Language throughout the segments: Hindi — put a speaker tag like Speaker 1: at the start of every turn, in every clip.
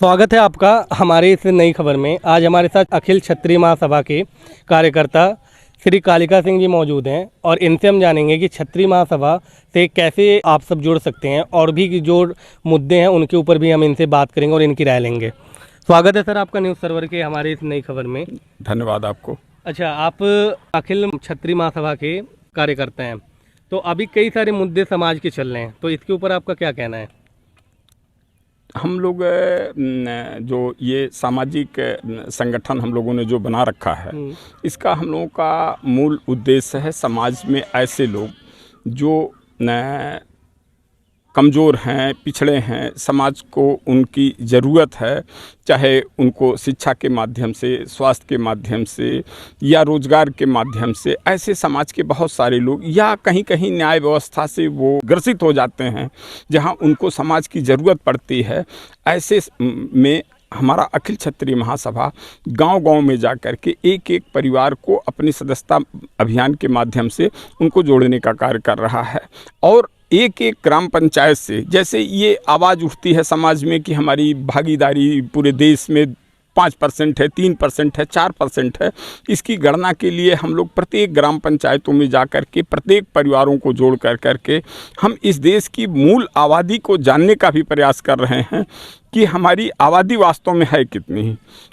Speaker 1: स्वागत है आपका हमारे इस नई खबर में। आज हमारे साथ अखिल क्षत्रिय महासभा के कार्यकर्ता श्री कालिका सिंह जी मौजूद हैं और इनसे हम जानेंगे कि क्षत्रिय महासभा से कैसे आप सब जुड़ सकते हैं और भी जो मुद्दे हैं उनके ऊपर भी हम इनसे बात करेंगे और इनकी राय लेंगे। स्वागत है सर आपका न्यूज़ सर्वर के हमारे इस नई खबर में।
Speaker 2: धन्यवाद आपको।
Speaker 1: अच्छा, आप अखिल क्षत्रिय महासभा के कार्यकर्ता हैं, तो अभी कई सारे मुद्दे समाज के चल रहे हैं, तो इसके ऊपर आपका क्या कहना है?
Speaker 2: हम लोग जो ये सामाजिक संगठन हम लोगों ने जो बना रखा है, इसका हम लोगों का मूल उद्देश्य है समाज में ऐसे लोग जो कमज़ोर हैं, पिछड़े हैं, समाज को उनकी ज़रूरत है, चाहे उनको शिक्षा के माध्यम से, स्वास्थ्य के माध्यम से या रोज़गार के माध्यम से, ऐसे समाज के बहुत सारे लोग या कहीं कहीं न्याय व्यवस्था से वो ग्रसित हो जाते हैं जहां उनको समाज की ज़रूरत पड़ती है। ऐसे में हमारा अखिल क्षत्रिय महासभा गांव-गांव में जा कर के एक एक परिवार को अपनी सदस्यता अभियान के माध्यम से उनको जोड़ने का कार्य कर रहा है। और एक एक ग्राम पंचायत से जैसे ये आवाज़ उठती है समाज में कि हमारी भागीदारी पूरे देश में 5% है, 3% है, 4% है, इसकी गणना के लिए हम लोग प्रत्येक ग्राम पंचायतों में जा कर के प्रत्येक परिवारों को जोड़ कर के हम इस देश की मूल आबादी को जानने का भी प्रयास कर रहे हैं कि हमारी आबादी वास्तव में है कितनी।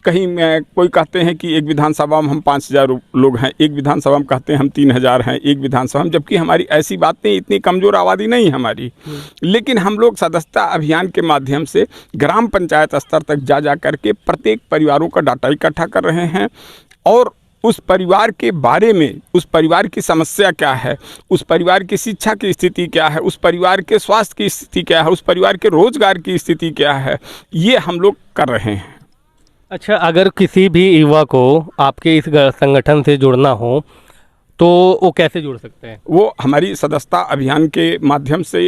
Speaker 2: कहीं कोई कहते हैं कि एक विधानसभा में हम 5,000 लोग हैं, एक विधानसभा में कहते हैं हम 3,000 हैं एक विधानसभा में, जबकि हमारी ऐसी बात नहीं, इतनी कमज़ोर आबादी नहीं हमारी। लेकिन हम लोग सदस्यता अभियान के माध्यम से ग्राम पंचायत स्तर तक जा कर के प्रत्येक परिवारों का डाटा इकट्ठा कर रहे हैं और उस परिवार के बारे में, उस परिवार की समस्या क्या है, उस परिवार की शिक्षा की स्थिति क्या है, उस परिवार के स्वास्थ्य की स्थिति क्या है, उस परिवार के रोजगार की स्थिति क्या है, ये हम लोग कर रहे हैं।
Speaker 1: अच्छा, अगर किसी भी युवा को आपके इस संगठन से जुड़ना हो तो वो कैसे जुड़ सकते हैं? वो
Speaker 2: हमारी सदस्यता अभियान के माध्यम से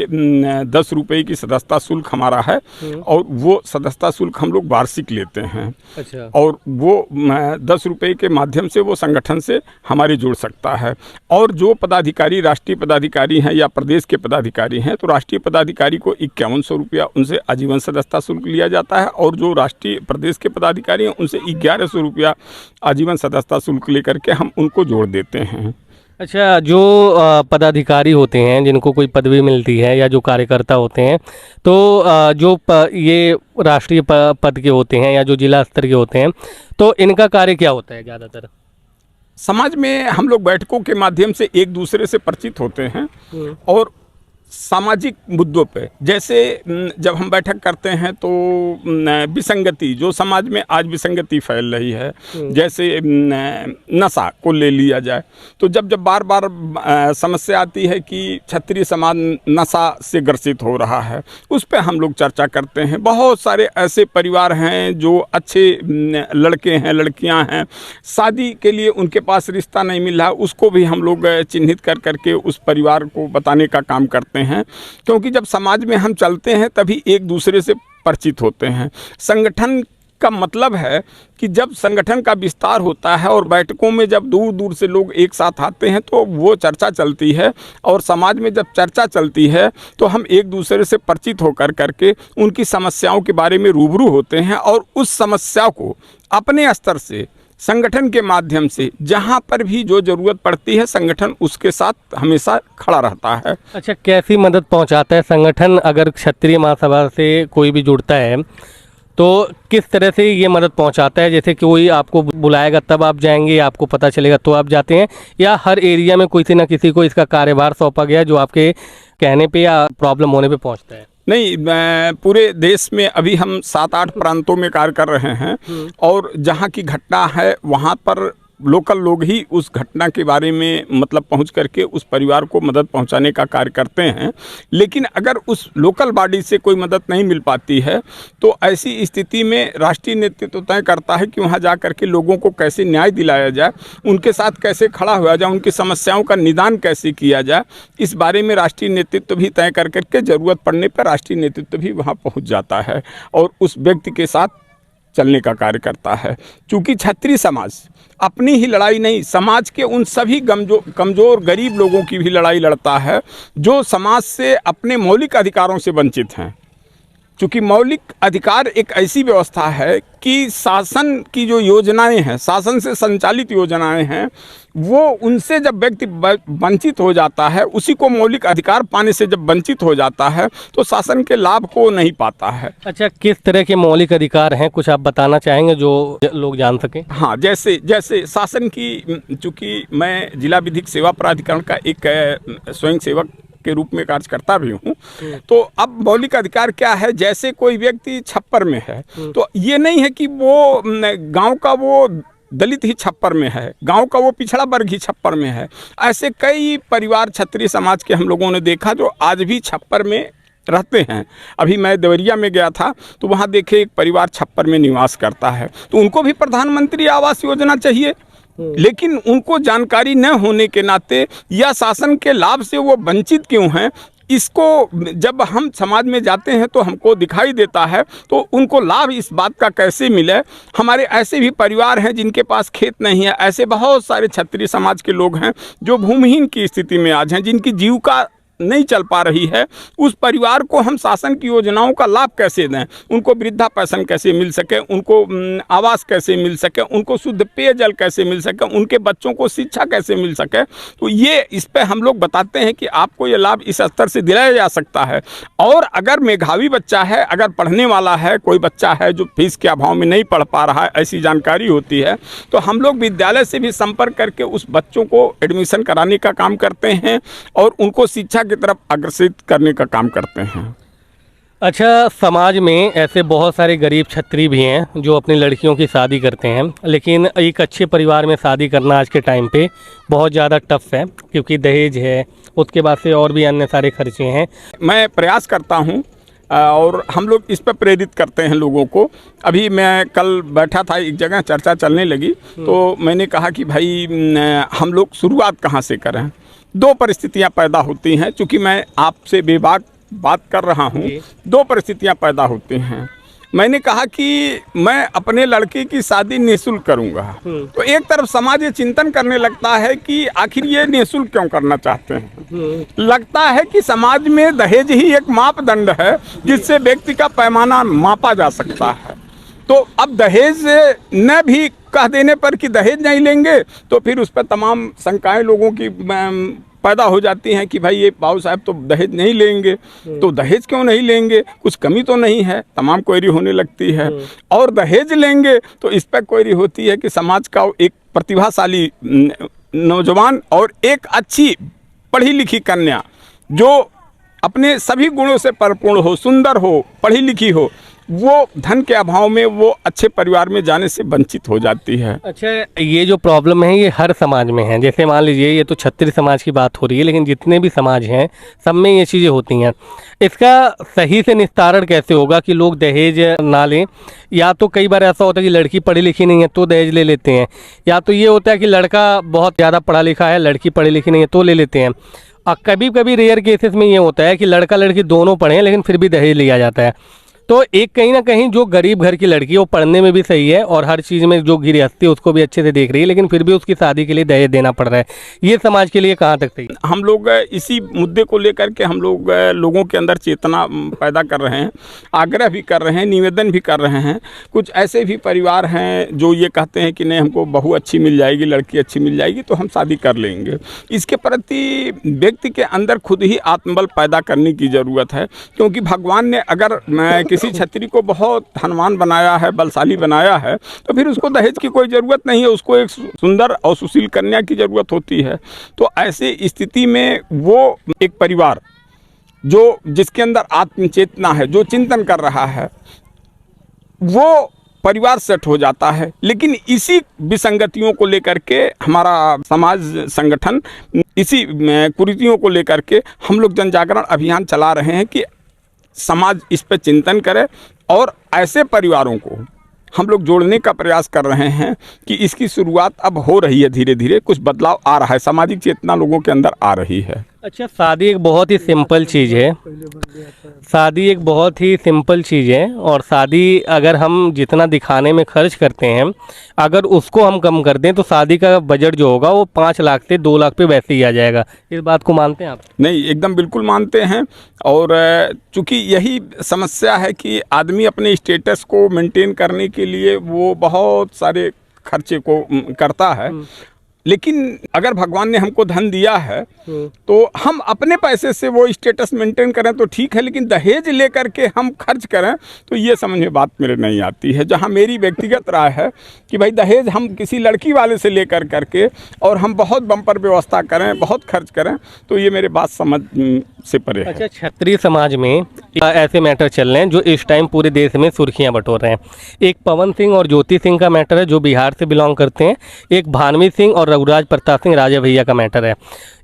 Speaker 2: 10 रुपये की सदस्यता शुल्क हमारा है और वो सदस्यता शुल्क हम लोग वार्षिक लेते हैं।
Speaker 1: अच्छा।
Speaker 2: और वो 10 रुपये के माध्यम से वो संगठन से हमारे जुड़ सकता है। और जो पदाधिकारी राष्ट्रीय पदाधिकारी हैं या प्रदेश के पदाधिकारी हैं, तो राष्ट्रीय पदाधिकारी को 5100 रुपया उनसे आजीवन सदस्यता शुल्क लिया जाता है और जो राष्ट्रीय प्रदेश के पदाधिकारी हैं उनसे 1100 रुपया आजीवन सदस्यता शुल्क लेकर के हम उनको जोड़ देते हैं।
Speaker 1: अच्छा, जो पदाधिकारी होते हैं जिनको कोई पदवी मिलती है या जो कार्यकर्ता होते हैं, तो ये राष्ट्रीय पद के होते हैं या जो जिला स्तर के होते हैं, तो इनका कार्य क्या होता है? ज़्यादातर
Speaker 2: समाज में हम लोग बैठकों के माध्यम से एक दूसरे से परिचित होते हैं और सामाजिक मुद्दों पे, जैसे जब हम बैठक करते हैं तो विसंगति, जो समाज में आज विसंगति फैल रही है, जैसे नशा को ले लिया जाए, तो जब बार बार समस्या आती है कि क्षत्रिय समाज नशा से ग्रसित हो रहा है, उस पे हम लोग चर्चा करते हैं। बहुत सारे ऐसे परिवार हैं जो अच्छे लड़के हैं, लड़कियां हैं, शादी के लिए उनके पास रिश्ता नहीं मिल रहा, उसको भी हम लोग चिन्हित कर करके उस परिवार को बताने का काम करते हैं। क्योंकि जब समाज में हम चलते हैं तभी एक दूसरे से परिचित होते हैं। संगठन का मतलब है कि जब संगठन का विस्तार होता है और बैठकों में जब दूर दूर से लोग एक साथ आते हैं तो वो चर्चा चलती है और समाज में जब चर्चा चलती है तो हम एक दूसरे से परिचित होकर करके उनकी समस्याओं के बारे में रूबरू होते हैं और उस समस्या को अपने स्तर से संगठन के माध्यम से जहां पर भी जो ज़रूरत पड़ती है संगठन उसके साथ हमेशा खड़ा रहता है।
Speaker 1: अच्छा, कैसी मदद पहुंचाता है संगठन? अगर क्षत्रिय महासभा से कोई भी जुड़ता है तो किस तरह से ये मदद पहुंचाता है? जैसे कि कोई आपको बुलाएगा तब आप जाएंगे, आपको पता चलेगा तो आप जाते हैं, या हर एरिया में किसी ना किसी को इसका कार्यभार सौंपा गया जो आपके कहने पे या प्रॉब्लम होने पे पहुंचता है?
Speaker 2: नहीं, पूरे देश में अभी हम 7-8 प्रांतों में कार्य कर रहे हैं और जहाँ की घटना है वहाँ पर लोकल लोग ही उस घटना के बारे में मतलब पहुंच करके उस परिवार को मदद पहुंचाने का कार्य करते हैं। लेकिन अगर उस लोकल बॉडी से कोई मदद नहीं मिल पाती है तो ऐसी स्थिति में राष्ट्रीय नेतृत्व तय करता है कि वहां जा करके लोगों को कैसे न्याय दिलाया जाए, उनके साथ कैसे खड़ा हुआ जाए, उनकी समस्याओं का निदान कैसे किया जाए, इस बारे में राष्ट्रीय नेतृत्व भी तय कर करके ज़रूरत पड़ने पर राष्ट्रीय नेतृत्व भी वहाँ पहुँच जाता है और उस व्यक्ति के साथ चलने का कार्य करता है। चूँकि क्षत्रिय समाज अपनी ही लड़ाई नहीं, समाज के उन सभी कमज़ोर गरीब लोगों की भी लड़ाई लड़ता है जो समाज से अपने मौलिक अधिकारों से वंचित हैं। चूँकि मौलिक अधिकार एक ऐसी व्यवस्था है कि शासन की जो योजनाएं हैं, शासन से संचालित योजनाएं हैं, वो उनसे जब व्यक्ति वंचित हो जाता है, उसी को मौलिक अधिकार पाने से जब वंचित हो जाता है तो शासन के लाभ को नहीं पाता है।
Speaker 1: अच्छा, किस तरह के मौलिक अधिकार हैं, कुछ आप बताना चाहेंगे जो लोग जान सकें?
Speaker 2: हाँ, जैसे जैसे शासन की, चूँकि मैं जिला विधिक सेवा प्राधिकरण का एक स्वयं सेवक के रूप में कार्य करता भी हूँ, तो अब मौलिक अधिकार क्या है, जैसे कोई व्यक्ति छप्पर में है तो ये नहीं है कि वो गांव का वो दलित ही छप्पर में है, गांव का वो पिछड़ा वर्ग ही छप्पर में है। ऐसे कई परिवार क्षत्रिय समाज के हम लोगों ने देखा जो आज भी छप्पर में रहते हैं। अभी मैं देवरिया में गया था तो वहाँ देखे एक परिवार छप्पर में निवास करता है, तो उनको भी प्रधानमंत्री आवास योजना चाहिए, लेकिन उनको जानकारी न होने के नाते या शासन के लाभ से वो वंचित क्यों हैं, इसको जब हम समाज में जाते हैं तो हमको दिखाई देता है, तो उनको लाभ इस बात का कैसे मिले। हमारे ऐसे भी परिवार हैं जिनके पास खेत नहीं है, ऐसे बहुत सारे क्षत्रिय समाज के लोग हैं जो भूमिहीन की स्थिति में आज हैं, जिनकी जीविका नहीं चल पा रही है। उस परिवार को हम शासन की योजनाओं का लाभ कैसे दें, उनको वृद्धा पेंशन कैसे मिल सके, उनको आवास कैसे मिल सके, उनको शुद्ध पेयजल कैसे मिल सके, उनके बच्चों को शिक्षा कैसे मिल सके, तो ये इस पे हम लोग बताते हैं कि आपको ये लाभ इस स्तर से दिलाया जा सकता है। और अगर मेधावी बच्चा है, अगर पढ़ने वाला है, कोई बच्चा है जो फीस के अभाव में नहीं पढ़ पा रहा है, ऐसी जानकारी होती है, तो हम लोग विद्यालय से भी संपर्क करके उस बच्चों को एडमिशन कराने का काम करते हैं और उनको शिक्षा की तरफ अग्रसित करने का काम करते हैं।
Speaker 1: अच्छा, समाज में ऐसे बहुत सारे गरीब क्षत्रिय भी हैं जो अपनी लड़कियों की शादी करते हैं, लेकिन एक अच्छे परिवार में शादी करना आज के टाइम पे बहुत ज़्यादा टफ है, क्योंकि दहेज है, उसके बाद से और भी अन्य सारे खर्चे हैं।
Speaker 2: मैं प्रयास करता हूँ और हम लोग इस पर प्रेरित करते हैं लोगों को। अभी मैं कल बैठा था, एक जगह चर्चा चलने लगी, तो मैंने कहा कि भाई हम लोग शुरुआत कहाँ से करें। दो परिस्थितियाँ पैदा होती हैं, चूँकि मैं आपसे बेबाक बात कर रहा हूँ, दो परिस्थितियाँ पैदा होती हैं। मैंने कहा कि मैं अपने लड़के की शादी निःशुल्क करूँगा, तो एक तरफ समाज ये चिंतन करने लगता है कि आखिर ये निःशुल्क क्यों करना चाहते हैं। लगता है कि समाज में दहेज ही एक मापदंड है जिससे व्यक्ति का पैमाना मापा जा सकता है। तो अब दहेज न भी कह देने पर कि दहेज नहीं लेंगे, तो फिर उस पर तमाम शंकाएं लोगों की पैदा हो जाती हैं कि भाई ये बाबू साहब तो दहेज नहीं लेंगे, तो दहेज क्यों नहीं लेंगे, कुछ कमी तो नहीं है, तमाम क्वेरी होने लगती है। और दहेज लेंगे तो इस पर क्वेरी होती है कि समाज का एक प्रतिभाशाली नौजवान और एक अच्छी पढ़ी लिखी कन्या जो अपने सभी गुणों से परिपूर्ण हो, सुंदर हो, पढ़ी लिखी हो, वो धन के अभाव में वो अच्छे परिवार में जाने से वंचित हो जाती है।
Speaker 1: अच्छा, ये जो प्रॉब्लम है ये हर समाज में है। जैसे मान लीजिए ये तो क्षत्रिय समाज की बात हो रही है, लेकिन जितने भी समाज हैं सब में ये चीज़ें होती हैं। इसका सही से निस्तारण कैसे होगा कि लोग दहेज ना लें? या तो कई बार ऐसा होता है कि लड़की पढ़ी लिखी नहीं है तो दहेज ले लेते हैं, या तो ये होता है कि लड़का बहुत ज़्यादा पढ़ा लिखा है, लड़की पढ़ी लिखी नहीं है तो ले लेते हैं। और कभी कभी रेयर केसेस में ये होता है कि लड़का लड़की दोनों पढ़े हैं लेकिन फिर भी दहेज लिया जाता है। तो एक कहीं ना कहीं जो गरीब घर की लड़की है वो पढ़ने में भी सही है और हर चीज़ में जो गृहस्थी है उसको भी अच्छे से देख रही है, लेकिन फिर भी उसकी शादी के लिए दहेज देना पड़ रहा है। ये समाज के लिए कहाँ तक सही?
Speaker 2: हम लोग इसी मुद्दे को लेकर के हम लोग लोगों के अंदर चेतना पैदा कर रहे हैं, आग्रह भी कर रहे हैं, निवेदन भी कर रहे हैं। कुछ ऐसे भी परिवार हैं जो ये कहते हैं कि नहीं, हमको बहू अच्छी मिल जाएगी, लड़की अच्छी मिल जाएगी तो हम शादी कर लेंगे। इसके प्रति व्यक्ति के अंदर खुद ही आत्मबल पैदा करने की ज़रूरत है, क्योंकि भगवान ने अगर किसी क्षत्रिय को बहुत धनवान बनाया है, बलशाली बनाया है, तो फिर उसको दहेज की कोई ज़रूरत नहीं है, उसको एक सुंदर और सुशील कन्या की ज़रूरत होती है। तो ऐसे स्थिति में वो एक परिवार जो जिसके अंदर आत्मचेतना है, जो चिंतन कर रहा है, वो परिवार सेट हो जाता है। लेकिन इसी विसंगतियों को लेकर के हमारा समाज संगठन, इसी कुरीतियों को लेकर के हम लोग जन जागरण अभियान चला रहे हैं कि समाज इस पर चिंतन करे और ऐसे परिवारों को हम लोग जोड़ने का प्रयास कर रहे हैं कि इसकी शुरुआत अब हो रही है, धीरे धीरे कुछ बदलाव आ रहा है, सामाजिक चेतना लोगों के अंदर आ रही है।
Speaker 1: अच्छा, शादी एक बहुत ही सिंपल चीज़ है। शादी एक बहुत ही सिंपल चीज़ है, और शादी अगर हम जितना दिखाने में खर्च करते हैं, अगर उसको हम कम कर दें तो शादी का बजट जो होगा वो 5 लाख से 2 लाख पे वैसे ही आ जाएगा। इस बात को मानते हैं आप?
Speaker 2: नहीं, एकदम बिल्कुल मानते हैं। और चूंकि यही समस्या है कि आदमी अपने स्टेटस को मेंटेन करने के लिए वो बहुत सारे खर्चे को करता है। लेकिन अगर भगवान ने हमको धन दिया है तो हम अपने पैसे से वो स्टेटस मेंटेन करें तो ठीक है, लेकिन दहेज लेकर के हम खर्च करें तो ये समझ में बात मेरे नहीं आती है। जहां मेरी व्यक्तिगत राय है कि भाई दहेज हम किसी लड़की वाले से लेकर करके और हम बहुत बम्पर व्यवस्था करें, बहुत खर्च करें, तो ये मेरे बात समझ से परे है।
Speaker 1: अच्छा, क्षत्रिय समाज में ऐसे मैटर चल रहे हैं जो इस टाइम पूरे देश में सुर्खियां बटोर रहे हैं। एक पवन सिंह और ज्योति सिंह का मैटर है जो बिहार से बिलोंग करते हैं। एक भानवी सिंह और रघुराज प्रताप सिंह राजा भैया का मैटर है,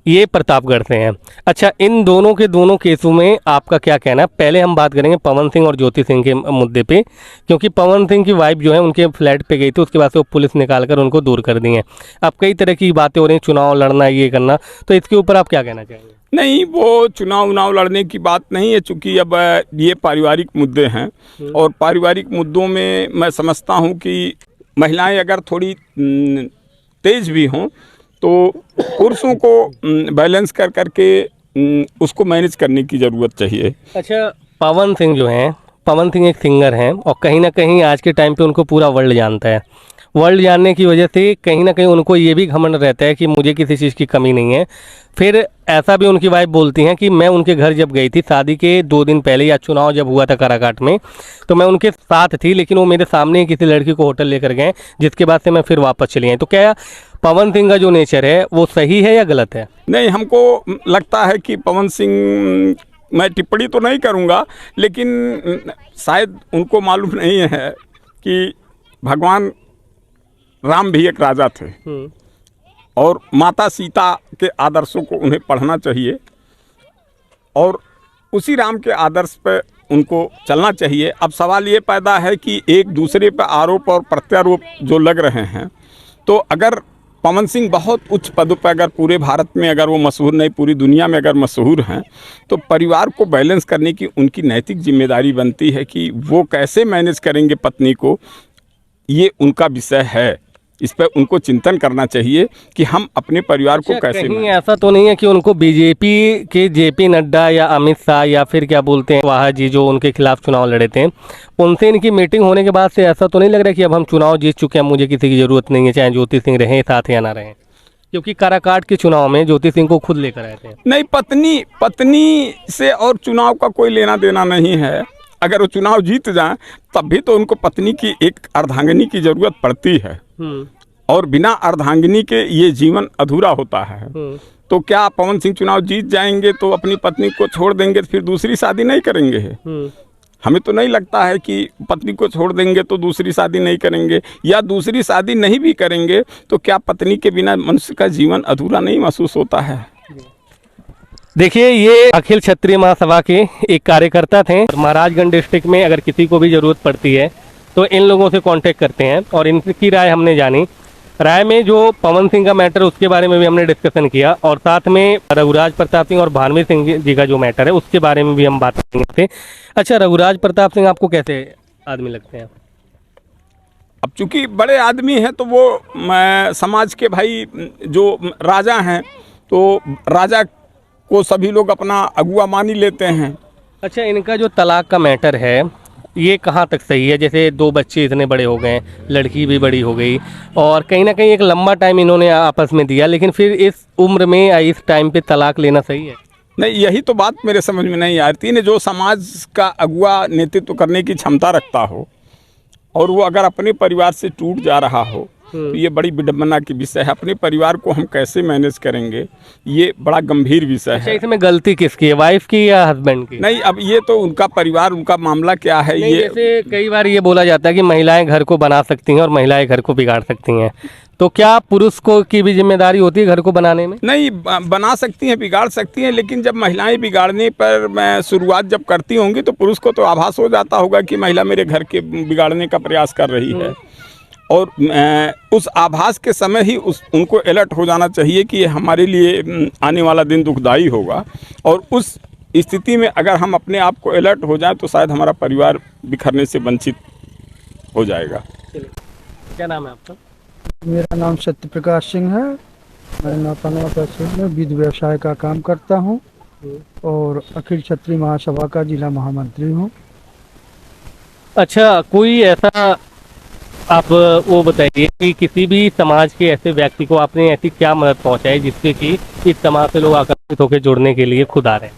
Speaker 1: ये प्रतापगढ़ से हैं। अच्छा, इन दोनों के दोनों केसों में आपका क्या कहना है? पहले हम बात करेंगे पवन सिंह और ज्योति सिंह के मुद्दे पे, क्योंकि पवन सिंह की वाइफ जो है उनके फ्लैट पे गई थी, उसके बाद से वो पुलिस निकाल कर उनको दूर कर दी है। अब कई तरह की बातें हो रही हैं, चुनाव लड़ना, ये करना, तो इसके ऊपर आप क्या कहना चाहेंगे?
Speaker 2: नहीं, वो चुनाव लड़ने की बात नहीं है, चूँकि अब ये पारिवारिक मुद्दे हैं और पारिवारिक मुद्दों में मैं समझता हूँ कि महिलाएं अगर थोड़ी तेज भी हों तो पुरुषों को बैलेंस कर करके उसको मैनेज करने की ज़रूरत चाहिए।
Speaker 1: अच्छा, पवन सिंह जो हैं, पवन सिंह एक सिंगर हैं और कहीं ना कहीं आज के टाइम पे उनको पूरा वर्ल्ड जानता है। वर्ल्ड जानने की वजह से कहीं ना कहीं उनको ये भी घमंड रहता है कि मुझे किसी चीज़ की कमी नहीं है। फिर ऐसा भी उनकी वाइफ बोलती हैं कि मैं उनके घर जब गई थी शादी के 2 दिन पहले, या चुनाव जब हुआ था काराकाट में, तो मैं उनके साथ थी, लेकिन वो मेरे सामने ही किसी लड़की को होटल लेकर गए, जिसके बाद से मैं फिर वापस चली आई। तो क्या पवन सिंह का जो नेचर है वो सही है या गलत है?
Speaker 2: नहीं, हमको लगता है कि पवन सिंह, मैं टिप्पणी तो नहीं करूँगा, लेकिन शायद उनको मालूम नहीं है कि भगवान राम भी एक राजा थे और माता सीता के आदर्शों को उन्हें पढ़ना चाहिए और उसी राम के आदर्श पर उनको चलना चाहिए। अब सवाल ये पैदा है कि एक दूसरे पर आरोप और प्रत्यारोप जो लग रहे हैं, तो अगर पवन सिंह बहुत उच्च पद पर, अगर पूरे भारत में अगर वो मशहूर नहीं, पूरी दुनिया में अगर मशहूर हैं, तो परिवार को बैलेंस करने की उनकी नैतिक जिम्मेदारी बनती है कि वो कैसे मैनेज करेंगे पत्नी को, ये उनका विषय है। इस पर उनको चिंतन करना चाहिए कि हम अपने परिवार को कैसे।
Speaker 1: कहीं ऐसा तो नहीं है कि उनको बीजेपी के जेपी नड्डा या अमित शाह या फिर क्या बोलते हैं वाह जी, जो उनके खिलाफ चुनाव लड़े थे, उनसे इनकी मीटिंग होने के बाद से ऐसा तो नहीं लग रहा कि अब हम चुनाव जीत चुके हैं, मुझे किसी की ज़रूरत नहीं है, चाहे ज्योति सिंह रहें साथ या ना रहें? क्योंकि काराकाट के चुनाव में ज्योति सिंह को खुद लेकर आए थे।
Speaker 2: नहीं, पत्नी से और चुनाव का कोई लेना देना नहीं है। अगर वो चुनाव जीत जाए तब भी तो उनको पत्नी की एक अर्धांगिनी की जरूरत पड़ती है, और बिना अर्धांगिनी के ये जीवन अधूरा होता है। तो क्या पवन सिंह चुनाव जीत जाएंगे तो अपनी पत्नी को छोड़ देंगे, फिर दूसरी शादी नहीं करेंगे? हमें तो नहीं लगता है कि पत्नी को छोड़ देंगे तो दूसरी शादी नहीं करेंगे, या दूसरी शादी नहीं भी करेंगे तो क्या पत्नी के बिना मनुष्य का जीवन अधूरा नहीं महसूस होता है?
Speaker 1: देखिए, ये अखिल क्षत्रिय महासभा के एक कार्यकर्ता थे। महाराजगंज डिस्ट्रिक्ट में अगर किसी को भी ज़रूरत पड़ती है तो इन लोगों से कांटेक्ट करते हैं, और इनकी राय हमने जानी। राय में जो पवन सिंह का मैटर उसके बारे में भी हमने डिस्कशन किया, और साथ में रघुराज प्रताप सिंह और भानवी सिंह जी का जो मैटर है उसके बारे में भी हम बात करेंगे थे। अच्छा, रघुराज प्रताप सिंह आपको कैसे आदमी लगते हैं?
Speaker 2: अब चूंकि बड़े आदमी हैं तो वो समाज के भाई जो राजा हैं, तो राजा को सभी लोग अपना अगुआ मान ही लेते हैं।
Speaker 1: अच्छा, इनका जो तलाक का मैटर है ये कहाँ तक सही है? जैसे 2 बच्चे इतने बड़े हो गए, लड़की भी बड़ी हो गई, और कहीं ना कहीं एक लंबा टाइम इन्होंने आपस में दिया, लेकिन फिर इस उम्र में इस टाइम पे तलाक लेना सही है?
Speaker 2: नहीं, यही तो बात मेरे समझ में नहीं आती है। जो समाज का अगुआ नेतृत्व करने की क्षमता रखता हो और वो अगर अपने परिवार से टूट जा रहा हो तो ये बड़ी विडंबना की विषय है। अपने परिवार को हम कैसे मैनेज करेंगे, ये बड़ा गंभीर विषय है।
Speaker 1: इसमें गलती किसकी है, वाइफ की या हस्बैंड की?
Speaker 2: नहीं, अब ये तो उनका परिवार, उनका मामला क्या है। ये
Speaker 1: जैसे कई बार ये बोला जाता है कि महिलाएं घर को बना सकती हैं और महिलाएं घर को बिगाड़ सकती हैं, तो क्या पुरुष को की भी जिम्मेदारी होती है घर को बनाने में?
Speaker 2: नहीं, बना सकती हैं, बिगाड़ सकती हैं, लेकिन जब महिलाएं बिगाड़ने पर मैं शुरुआत जब करती होंगी तो पुरुष को तो आभास हो जाता होगा कि महिला मेरे घर के बिगाड़ने का प्रयास कर रही है। और उस आभास के समय ही उनको अलर्ट हो जाना चाहिए कि ये हमारे लिए आने वाला दिन दुखदाई होगा। और उस स्थिति में अगर हम अपने आप को अलर्ट हो जाएं तो शायद हमारा परिवार बिखरने से वंचित हो जाएगा।
Speaker 1: क्या नाम है आपका?
Speaker 3: मेरा नाम सत्य प्रकाश सिंह है। मैं नौतनवा तहसील में विधि व्यवसाय का काम करता हूँ और अखिल क्षत्रिय महासभा का जिला महामंत्री हूँ।
Speaker 1: अच्छा, कोई ऐसा आप वो बताइए कि किसी भी समाज के ऐसे व्यक्ति को आपने ऐसी क्या मदद पहुंचाई जिससे कि इस समाज से लोग आकर्षित होकर जुड़ने के लिए खुद आ रहे हैं?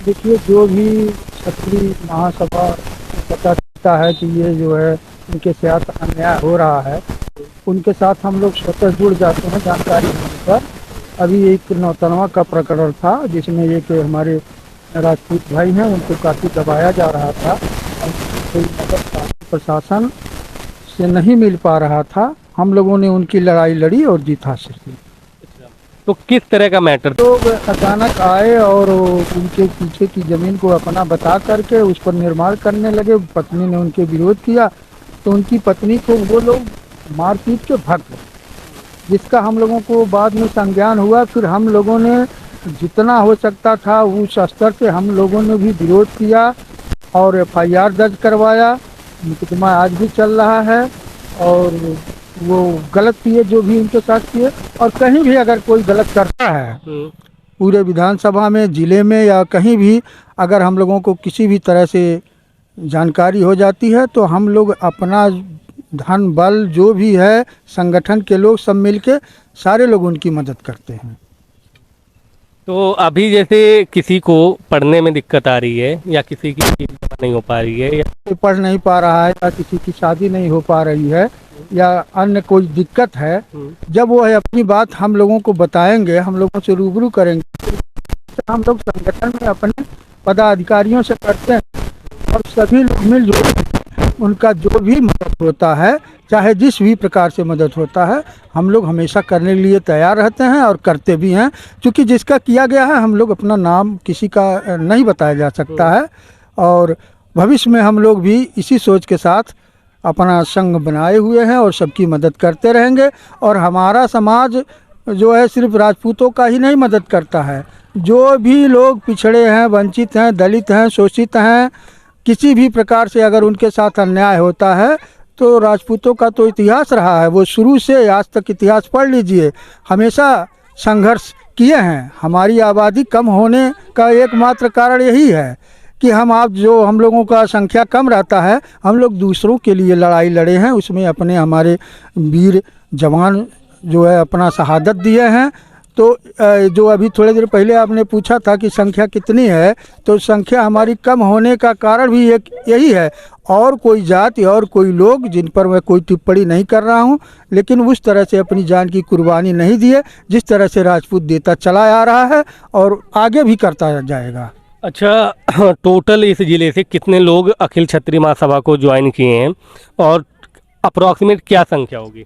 Speaker 3: देखिए, जो भी क्षत्रिय महासभा को पता चलता है कि ये जो है उनके साथ अन्याय हो रहा है, उनके साथ हम लोग स्वतः जुड़ जाते हैं जानकारी होने पर। अभी एक नौतनवा का प्रकरण था जिसमें एक हमारे राजपूत भाई हैं, उनको काफ़ी दबाया जा रहा था और कोई मदद प्रशासन से नहीं मिल पा रहा था। हम लोगों ने उनकी लड़ाई लड़ी और जीत हासिल की।
Speaker 1: तो किस तरह का मैटर?
Speaker 3: तो अचानक आए और उनके पीछे की ज़मीन को अपना बता करके उस पर निर्माण करने लगे। पत्नी ने उनके विरोध किया तो उनकी पत्नी को वो लोग मार पीट के भाग गए, जिसका हम लोगों को बाद में संज्ञान हुआ। फिर हम लोगों ने जितना हो सकता था उस स्तर से हम लोगों ने भी विरोध किया और FIR दर्ज करवाया। मुकदमा आज भी चल रहा है और वो गलत किए जो भी उनके साथ किए। और कहीं भी अगर कोई गलत करता है पूरे विधानसभा में, जिले में या कहीं भी अगर हम लोगों को किसी भी तरह से जानकारी हो जाती है तो हम लोग अपना धन बल जो भी है संगठन के लोग सब मिलके सारे लोग उनकी मदद करते हैं।
Speaker 1: तो अभी जैसे किसी को पढ़ने में दिक्कत आ रही है या किसी की नहीं हो पा रही है या
Speaker 3: कोई पढ़ नहीं पा रहा है या किसी की शादी नहीं हो पा रही है या अन्य कोई दिक्कत है, जब वो है अपनी बात हम लोगों को बताएंगे, हम लोगों से रूबरू करेंगे, तो हम लोग संगठन में अपने पदाधिकारियों से करते हैं और सभी लोग मिलजुल उनका जो भी मदद होता है, चाहे जिस भी प्रकार से मदद होता है, हम लोग हमेशा करने के लिए तैयार रहते हैं और करते भी हैं। क्योंकि जिसका किया गया है हम लोग अपना नाम किसी का नहीं बताया जा सकता है और भविष्य में हम लोग भी इसी सोच के साथ अपना संघ बनाए हुए हैं और सबकी मदद करते रहेंगे। और हमारा समाज जो है सिर्फ राजपूतों का ही नहीं मदद करता है, जो भी लोग पिछड़े हैं, वंचित हैं, दलित हैं, शोषित हैं, किसी भी प्रकार से अगर उनके साथ अन्याय होता है तो राजपूतों का तो इतिहास रहा है, वो शुरू से आज तक इतिहास पढ़ लीजिए, हमेशा संघर्ष किए हैं। हमारी आबादी कम होने का एकमात्र कारण यही है कि हम लोगों का संख्या कम रहता है, हम लोग दूसरों के लिए लड़ाई लड़े हैं, उसमें अपने हमारे वीर जवान जो है अपना शहादत दिए हैं। तो जो अभी थोड़ी देर पहले आपने पूछा था कि संख्या कितनी है, तो संख्या हमारी कम होने का कारण भी एक यही है। और कोई जाति और कोई लोग जिन पर मैं कोई टिप्पणी नहीं कर रहा हूं, लेकिन उस तरह से अपनी जान की कुर्बानी नहीं दिए जिस तरह से राजपूत देता चला आ रहा है और आगे भी करता जाएगा।
Speaker 1: अच्छा, टोटल इस जिले से कितने लोग अखिल क्षत्रिय महासभा को ज्वाइन किए हैं और अप्रॉक्सीमेट क्या संख्या होगी?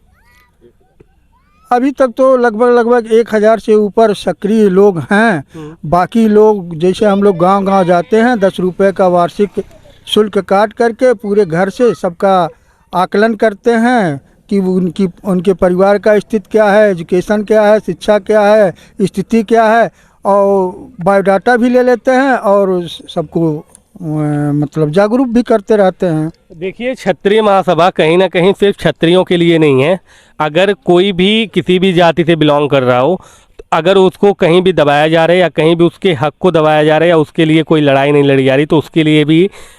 Speaker 3: अभी तक तो लगभग 1000 से ऊपर सक्रिय लोग हैं। बाकी लोग जैसे हम लोग गांव-गांव जाते हैं, 10 रुपये का वार्षिक शुल्क काट करके पूरे घर से सबका आकलन करते हैं कि उनके परिवार का स्थिति क्या है, एजुकेशन क्या है, शिक्षा क्या है, स्थिति क्या है, और बायोडाटा भी ले लेते हैं और सबको मतलब जागरूक भी करते रहते हैं।
Speaker 1: देखिए, क्षत्रिय महासभा कहीं ना कहीं सिर्फ क्षत्रियों के लिए नहीं है। अगर कोई भी किसी भी जाति से बिलोंग कर रहा हो, अगर उसको कहीं भी दबाया जा रहा है या कहीं भी उसके हक को दबाया जा रहा है या उसके लिए कोई लड़ाई नहीं लड़ी जा रही, तो उसके लिए भी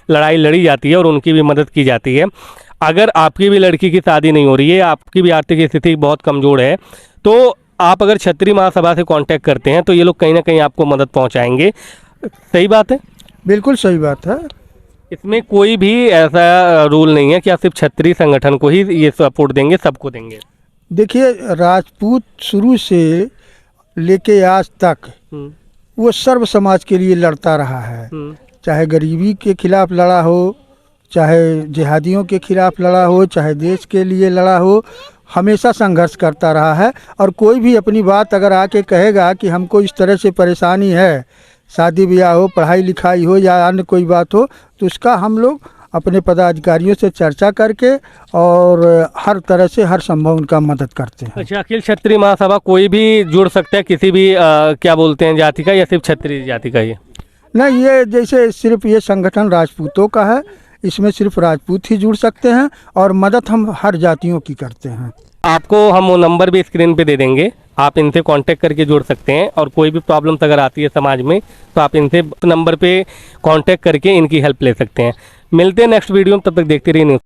Speaker 1: लड़ाई लड़ी जाती है और उनकी भी मदद की जाती है। अगर आपकी भी लड़की की शादी नहीं हो रही है, आपकी भी आर्थिक स्थिति बहुत कमज़ोर है, तो आप अगर क्षत्रिय महासभा से कांटेक्ट करते हैं तो ये लोग कहीं ना कहीं आपको मदद पहुंचाएंगे। सही बात है?
Speaker 3: बिल्कुल सही बात है।
Speaker 1: इसमें कोई भी ऐसा रूल नहीं है कि आप सिर्फ क्षत्रिय संगठन को ही ये सपोर्ट देंगे, सबको देंगे।
Speaker 3: देखिए, राजपूत शुरू से लेके आज तक वो सर्व समाज के लिए लड़ता रहा है। चाहे गरीबी के खिलाफ लड़ा हो, चाहे जिहादियों के खिलाफ लड़ा हो, चाहे देश के लिए लड़ा हो, हमेशा संघर्ष करता रहा है। और कोई भी अपनी बात अगर आके कहेगा कि हमको इस तरह से परेशानी है, शादी ब्याह हो, पढ़ाई लिखाई हो या अन्य कोई बात हो, तो उसका हम लोग अपने पदाधिकारियों से चर्चा करके और हर तरह से हर संभव उनका मदद करते हैं।
Speaker 1: अच्छा, अखिल क्षत्रिय महासभा कोई भी जुड़ सकता है किसी भी क्या बोलते हैं जाति का, या सिर्फ क्षत्रिय जाति का? ये
Speaker 3: नहीं, ये जैसे सिर्फ ये संगठन राजपूतों का है, इसमें सिर्फ राजपूत ही जुड़ सकते हैं और मदद हम हर जातियों की करते हैं।
Speaker 1: आपको हम वो नंबर भी स्क्रीन पे दे देंगे, आप इनसे कांटेक्ट करके जुड़ सकते हैं। और कोई भी प्रॉब्लम्स अगर आती है समाज में तो आप इनसे नंबर पे कांटेक्ट करके इनकी हेल्प ले सकते हैं। मिलते हैं नेक्स्ट वीडियो में, तब तक देखते रहिए न्यूज़।